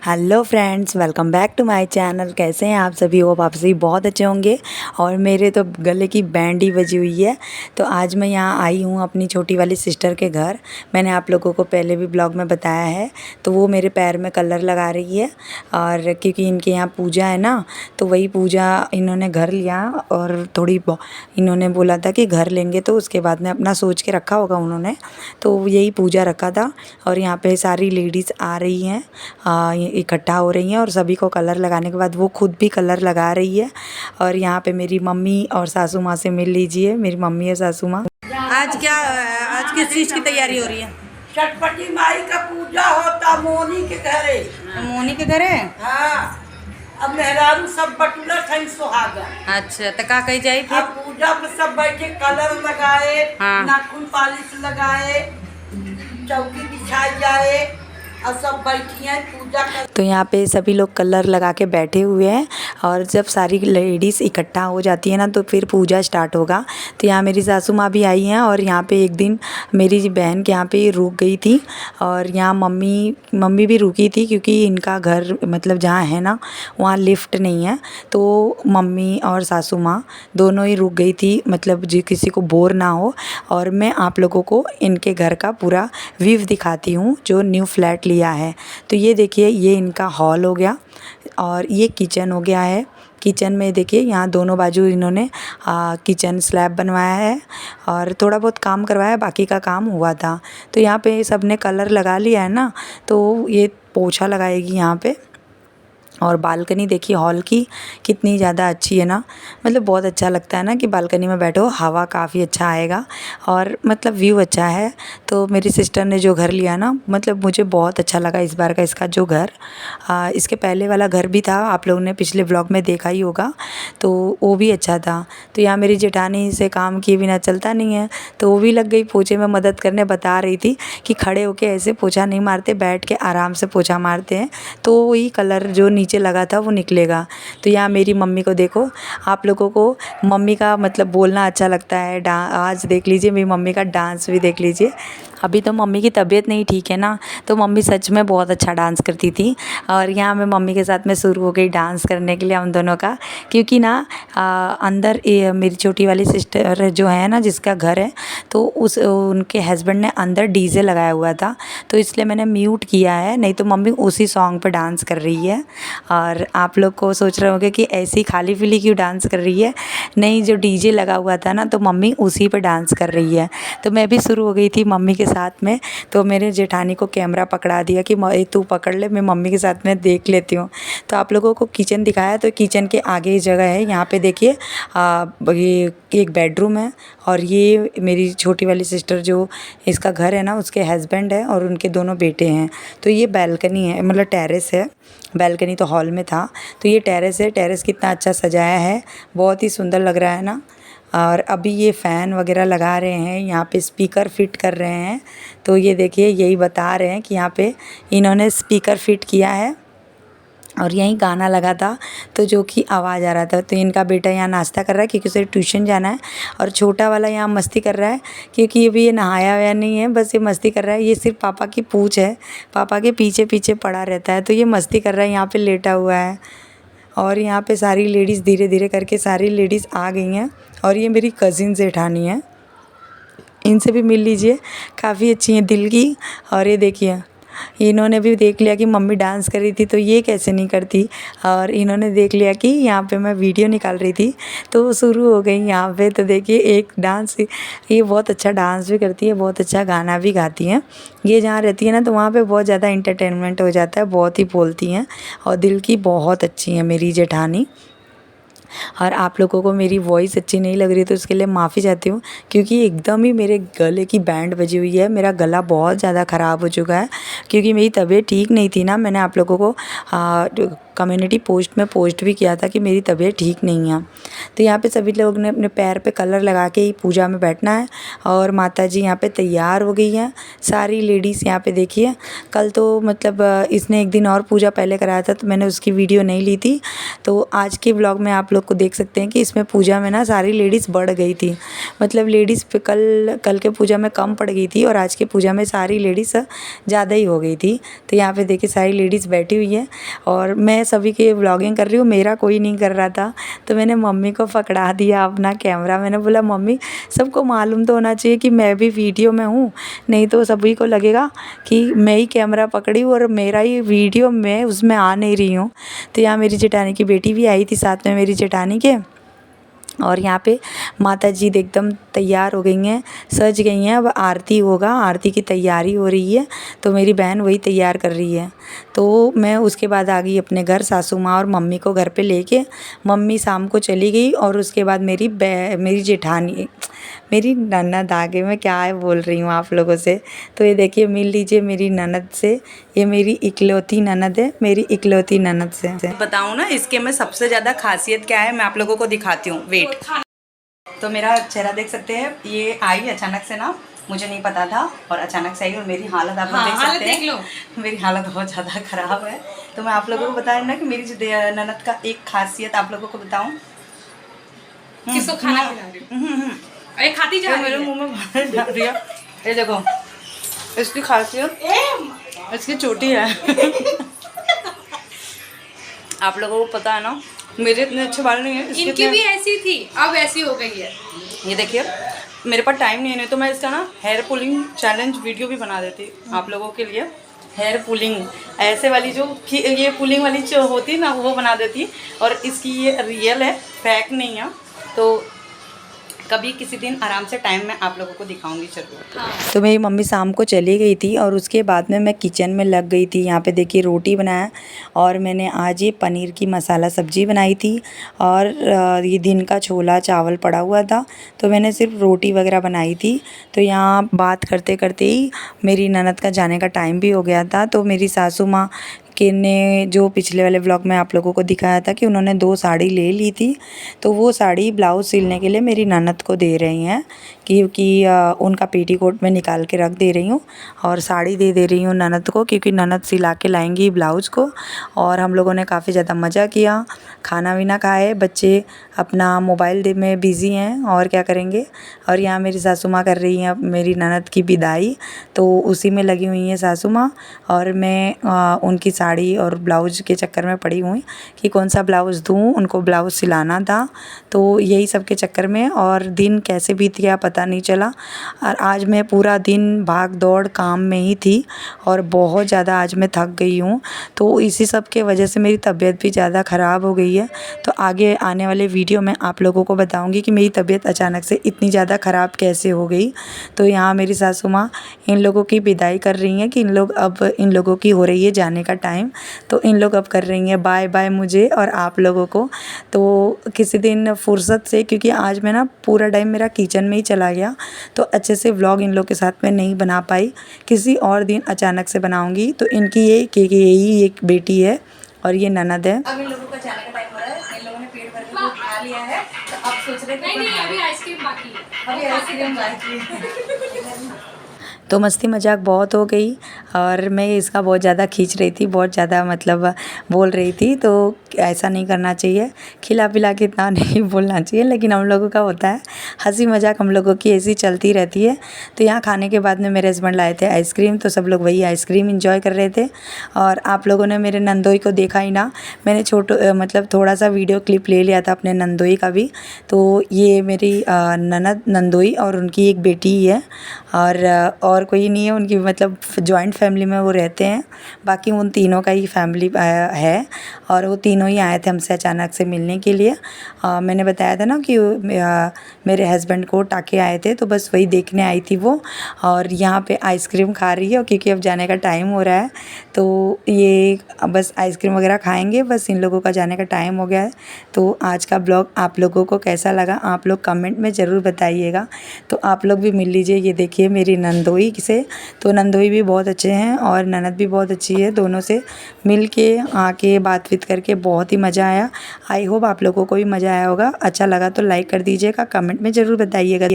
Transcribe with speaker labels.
Speaker 1: Hello friends, welcome back to my channel. कैसे हैं आप सभी? होप आप सभी बहुत अच्छे होंगे। और मेरे तो गले की बैंड ही बजी हुई है। तो आज मैं यहाँ आई हूँ अपनी छोटी वाली सिस्टर के घर। मैंने आप लोगों को पहले भी ब्लॉग में बताया है। तो वो मेरे पैर में कलर लगा रही है, और क्योंकि इनके यहाँ पूजा है ना, तो वही पूजा इन्होंने घर लिया। और इन्होंने बोला था कि घर लेंगे, तो उसके बाद में अपना सोच के रखा होगा उन्होंने। तो यही पूजा रखा था, और यहाँ पे सारी लेडीज़ आ रही हैं, इकट्ठा हो रही हैं, और सभी को कलर लगाने के बाद वो खुद भी कलर लगा रही है। और यहाँ पे मेरी मम्मी और सासू माँ से मिल लीजिए। मेरी मम्मी है सासू माँ। आज किस चीज़ की तैयारी हो रही है?
Speaker 2: छठपटी माई का पूजा होता मोनी के घरे।
Speaker 1: मोनी के घर है।
Speaker 2: हाँ, अब मेहरारू सब बटुला थे सुहागा।
Speaker 1: अच्छा, तो का कही जाए फिर?
Speaker 2: अब पूजा पे सब बैठे कलर लगाए,
Speaker 1: हाँ।
Speaker 2: नाखून पालिश लगाए, चौकी बिछाई जाए, और सब बैठी हैं पूजा कर।
Speaker 1: तो यहाँ पे सभी लोग कलर लगा के बैठे हुए हैं, और जब सारी लेडीज़ इकट्ठा हो जाती है ना, तो फिर पूजा स्टार्ट होगा। तो यहाँ मेरी सासू माँ भी आई हैं, और यहाँ पे एक दिन मेरी बहन के यहाँ पे रुक गई थी, और यहाँ मम्मी भी रुकी थी, क्योंकि इनका घर मतलब जहाँ है ना, वहाँ लिफ्ट नहीं है। तो मम्मी और सासू माँ दोनों ही रुक गई थी, मतलब जी किसी को बोर ना हो। और मैं आप लोगों को इनके घर का पूरा व्यू दिखाती हूँ, जो न्यू फ्लैट लिया है। तो ये देखिए, ये इनका हॉल हो गया, और ये किचन हो गया है। किचन में देखिए, यहाँ दोनों बाजू इन्होंने किचन स्लैब बनवाया है, और थोड़ा बहुत काम करवाया है, बाकी का काम हुआ था। तो यहाँ पे सब ने कलर लगा लिया है ना, तो ये पोछा लगाएगी यहाँ पे। और बालकनी देखिए हॉल की कितनी ज़्यादा अच्छी है ना, मतलब बहुत अच्छा लगता है ना कि बालकनी में बैठो, हवा काफ़ी अच्छा आएगा, और मतलब व्यू अच्छा है। तो मेरी सिस्टर ने जो घर लिया ना, मतलब मुझे बहुत अच्छा लगा इस बार का इसका जो घर। इसके पहले वाला घर भी था, आप लोगों ने पिछले ब्लॉग में देखा ही होगा, तो वो भी अच्छा था। तो यहाँ मेरी जेठानी से काम किए बिना चलता नहीं है, तो वो भी लग गई पोछे में मदद करने। बता रही थी कि खड़े होके ऐसे पोछा नहीं मारते, बैठ के आराम से पोछा मारते हैं, तो वही कलर जो नीचे लगा था वो निकलेगा। तो यहाँ मेरी मम्मी को देखो, आप लोगों को मम्मी का मतलब बोलना अच्छा लगता है, आज देख लीजिए मेरी मम्मी का डांस भी देख लीजिए। अभी तो मम्मी की तबीयत नहीं ठीक है ना, तो मम्मी सच में बहुत अच्छा डांस करती थी। और यहाँ मैं मम्मी के साथ में शुरू हो गई डांस करने के लिए हम दोनों का, क्योंकि ना अंदर मेरी छोटी वाली सिस्टर जो है ना, जिसका घर है, तो उनके हस्बैंड ने अंदर डीजे लगाया हुआ था, तो इसलिए मैंने म्यूट किया है, नहीं तो मम्मी उसी सॉन्ग पे डांस कर रही है। और आप लोग को सोच रहे होंगे कि ऐसी खाली पीली क्यों डांस कर रही है? नहीं, जो डीजे लगा हुआ था ना, तो मम्मी उसी पे डांस कर रही है। तो मैं भी शुरू हो गई थी मम्मी के साथ में। तो मेरे जेठानी को कैमरा पकड़ा दिया कि तू पकड़ ले, मैं मम्मी के साथ में देख लेती हूँ। तो आप लोगों को किचन दिखाया, तो किचन के आगे ही जगह है, यहाँ पे देखिए ये एक बेडरूम है, और ये मेरी छोटी वाली सिस्टर जो इसका घर है ना, उसके हस्बैंड है, और उनके दोनों बेटे हैं। तो ये बैल्कनी है, मतलब टेरेस है। बैल्कनी तो हॉल में था, तो ये टेरेस है। टेरेस कितना अच्छा सजाया है, बहुत ही सुंदर लग रहा है ना। और अभी ये फ़ैन वगैरह लगा रहे हैं, यहाँ पे स्पीकर फिट कर रहे हैं। तो ये देखिए, यही बता रहे हैं कि यहाँ पे इन्होंने स्पीकर फिट किया है, और यहीं गाना लगा था, तो जो कि आवाज़ आ रहा था। तो इनका बेटा यहाँ नाश्ता कर रहा है, क्योंकि उसे ट्यूशन जाना है, और छोटा वाला यहाँ मस्ती कर रहा है, क्योंकि अभी ये नहाया हुआ नहीं है, बस ये मस्ती कर रहा है। ये सिर्फ पापा की पूँछ है, पापा के पीछे पीछे पड़ा रहता है, तो ये मस्ती कर रहा है, यहाँ पे लेटा हुआ है। और यहाँ पे सारी लेडीज़ धीरे धीरे करके सारी लेडीज़ आ गई हैं, और ये मेरी कज़िन जेठानी है, इनसे भी मिल लीजिए, काफ़ी अच्छी हैं दिल की। और ये देखिए, इन्होंने भी देख लिया कि मम्मी डांस कर रही थी, तो ये कैसे नहीं करती, और इन्होंने देख लिया कि यहाँ पे मैं वीडियो निकाल रही थी, तो शुरू हो गई यहाँ पे। तो देखिए, एक डांस, ये बहुत अच्छा डांस भी करती है, बहुत अच्छा गाना भी गाती हैं। ये जहाँ रहती है ना, तो वहाँ पे बहुत ज़्यादा इंटरटेनमेंट हो जाता है, बहुत ही बोलती हैं, और दिल की बहुत अच्छी हैं मेरी जेठानी। और आप लोगों को मेरी वॉइस अच्छी नहीं लग रही, तो उसके लिए माफ़ी चाहती हूँ, क्योंकि एकदम ही मेरे गले की बैंड बजी हुई है। मेरा गला बहुत ज़्यादा ख़राब हो चुका है, क्योंकि मेरी तबीयत ठीक नहीं थी ना। मैंने आप लोगों को कम्युनिटी पोस्ट में पोस्ट भी किया था कि मेरी तबीयत ठीक नहीं है। तो यहाँ पे सभी लोग ने अपने पैर पे कलर लगा के ही पूजा में बैठना है। और माता जी यहाँ पे तैयार हो गई हैं, सारी लेडीज़ यहाँ पे देखिए। कल तो मतलब इसने एक दिन और पूजा पहले कराया था तो मैंने उसकी वीडियो नहीं ली थी। तो आज के व्लॉग में आप लोग को देख सकते हैं कि इसमें पूजा में ना सारी लेडीज़ बढ़ गई थी। मतलब लेडीज़ पे कल के पूजा में कम पड़ गई थी और आज के पूजा में सारी लेडीज़ ज़्यादा ही हो गई थी। तो यहाँ पे देखिए सारी लेडीज़ बैठी हुई है और मैं सभी के व्लॉगिंग कर रही हूँ, मेरा कोई नहीं कर रहा था। तो मैंने मम्मी को पकड़ा दिया अपना कैमरा। मैंने बोला मम्मी सबको मालूम तो होना चाहिए कि मैं भी वीडियो में हूँ, नहीं तो सभी को लगेगा कि मैं ही कैमरा पकड़ी हूँ और मेरा ही वीडियो में उसमें आ नहीं रही हूँ। तो यहाँ मेरी जेठानी की बेटी भी आई थी साथ में मेरी जेठानी के। और यहाँ पे माता जी एकदम तैयार हो गई हैं, सज गई हैं। अब आरती होगा, आरती की तैयारी हो रही है तो मेरी बहन वही तैयार कर रही है। तो मैं उसके बाद आ गई अपने घर सासू माँ और मम्मी को घर पे लेके। मम्मी शाम को चली गई और उसके बाद मेरी जेठानी, मेरी ननद आ गई। मैं क्या बोल रही हूँ आप लोगों से। तो ये देखिए मिल लीजिए मेरी ननद से, ये मेरी इकलौती ननद है, मेरी इकलौती ननद से। बताऊँ ना इसके में सबसे ज़्यादा खासियत क्या है, मैं आप लोगों को दिखाती हूँ। वेट, तो मेरा चेहरा देख सकते हैं, ये आई अचानक से ना, मुझे नहीं पता था और अचानक से आई और मेरी हालत आप लोग देख सकते हैं। मेरी हालत बहुत ज़्यादा ख़राब है। तो मैं आप लोगों को बताया ना कि मेरी ननद का एक खासियत आप लोगों को बताऊँ।
Speaker 3: किसको खाना खिला रही हूँ? अरे खाती जा रही है।
Speaker 1: मेरे मुंह में पानी डाल दिया। ये देखो इसकी खासियत, इसकी चोटी है। आप लोगों को पता है ना मेरे इतने अच्छे बाल नहीं है,
Speaker 3: इनकी भी ऐसी थी, अब ऐसी हो गई है।
Speaker 1: ये देखिए मेरे पास टाइम नहीं है, नहीं तो मैं इसका ना हेयर पुलिंग चैलेंज वीडियो भी बना देती आप लोगों के लिए। हेयर पुलिंग ऐसे वाली जो ये पुलिंग वाली जो होती है ना वो बना देती। और इसकी ये रियल है, फेक नहीं है। तो कभी किसी दिन आराम से टाइम में आप लोगों को दिखाऊंगी जरूर। तो मेरी मम्मी शाम को चली गई थी और उसके बाद में मैं किचन में लग गई थी। यहाँ पे देखिए रोटी बनाया और मैंने आज ये पनीर की मसाला सब्जी बनाई थी। और ये दिन का छोला चावल पड़ा हुआ था तो मैंने सिर्फ रोटी वगैरह बनाई थी। तो यहाँ बात करते करते ही मेरी ननद का जाने का टाइम भी हो गया था। तो मेरी सासू माँ के ने जो पिछले वाले व्लॉग में आप लोगों को दिखाया था कि उन्होंने 2 साड़ी ले ली थी। तो वो साड़ी ब्लाउज़ सिलने के लिए मेरी ननद को दे रही हैं, क्योंकि उनका पेटीकोट में निकाल के रख दे रही हूँ और साड़ी दे रही हूँ ननद को, क्योंकि ननद सिला के लाएंगी ब्लाउज़ को। और हम लोगों ने काफ़ी ज़्यादा मज़ा किया, खाना वीना खाए, बच्चे अपना मोबाइल में बिज़ी हैं और क्या करेंगे। और यहाँ मेरी सासू माँ कर रही हैं मेरी ननद की विदाई, तो उसी में लगी हुई हैं सासू माँ। और मैं उनकी साड़ी और ब्लाउज़ के चक्कर में पड़ी हुई कि कौन सा ब्लाउज़ दूँ, उनको ब्लाउज़ सिलाना था। तो यही सब के चक्कर में और दिन कैसे बीत गया पता नहीं चला। और आज मैं पूरा दिन भाग दौड़ काम में ही थी और बहुत ज़्यादा आज मैं थक गई हूँ। तो इसी सब के वजह से मेरी तबीयत भी ज़्यादा ख़राब हो गई है। तो आगे आने वाले वीडियो में आप लोगों को बताऊँगी कि मेरी तबीयत अचानक से इतनी ज़्यादा ख़राब कैसे हो गई। तो यहाँ मेरी सासू माँ इन लोगों की विदाई कर रही हैं कि इन लोगों की हो रही है जाने का टाइम। तो इन लोग अब कर रही हैं बाय बाय मुझे और आप लोगों को। तो किसी दिन फुर्सत से, क्योंकि आज मैं ना पूरा टाइम मेरा किचन में ही चला गया तो अच्छे से व्लॉग इन लोग के साथ में नहीं बना पाई। किसी और दिन अचानक से बनाऊंगी। तो इनकी यही एक बेटी है और ये ननद है। अब इन लोगों का जाने का टाइम हो रहा है, इन लोगों ने पेट भर के कुछ खा लिया है तो अब सोच रहे हैं
Speaker 3: नहीं अभी आइसक्रीम बाकी है।
Speaker 1: अभी आइसक्रीम बाकी है। तो मस्ती मजाक बहुत हो गई और मैं इसका बहुत ज़्यादा खींच रही थी, बहुत ज़्यादा मतलब बोल रही थी। तो ऐसा नहीं करना चाहिए, खिला पिला के इतना नहीं बोलना चाहिए, लेकिन हम लोगों का होता है हंसी मजाक, हम लोगों की ऐसी चलती रहती है। तो यहाँ खाने के बाद में मेरे हस्बैंड लाए थे आइसक्रीम, तो सब लोग वही आइसक्रीम इंजॉय कर रहे थे। और आप लोगों ने मेरे नंदोई को देखा ही ना, मैंने मतलब थोड़ा सा वीडियो क्लिप ले लिया था अपने नंदोई का भी। तो ये मेरी ननद नंदोई और उनकी एक बेटी ही है और कोई नहीं है उनकी, मतलब जॉइंट फैमिली में वो रहते हैं। बाकी उन तीनों का ही फैमिली है और वो तीनों ही आए थे हमसे अचानक से मिलने के लिए। मैंने बताया था ना कि मेरे हस्बैंड को टाके आए थे, तो बस वही देखने आई थी वो। और यहाँ पे आइसक्रीम खा रही है क्योंकि अब जाने का टाइम हो रहा है। तो ये बस आइसक्रीम वगैरह खाएंगे, बस इन लोगों का जाने का टाइम हो गया है। तो आज का ब्लॉग आप लोगों को कैसा लगा आप लोग कमेंट में ज़रूर बताइएगा। तो आप लोग भी मिल लीजिए। ये देखिए मेरी नंदोई नंदोई से। तो नंदोई भी बहुत अच्छे हैं और ननद भी बहुत अच्छी है। दोनों से मिल के आके बातचीत करके बहुत ही मज़ा आया। आई होप आप लोगों को भी मज़ा आया होगा। अच्छा लगा तो लाइक कर दीजिएगा, कमेंट में ज़रूर बताइएगा।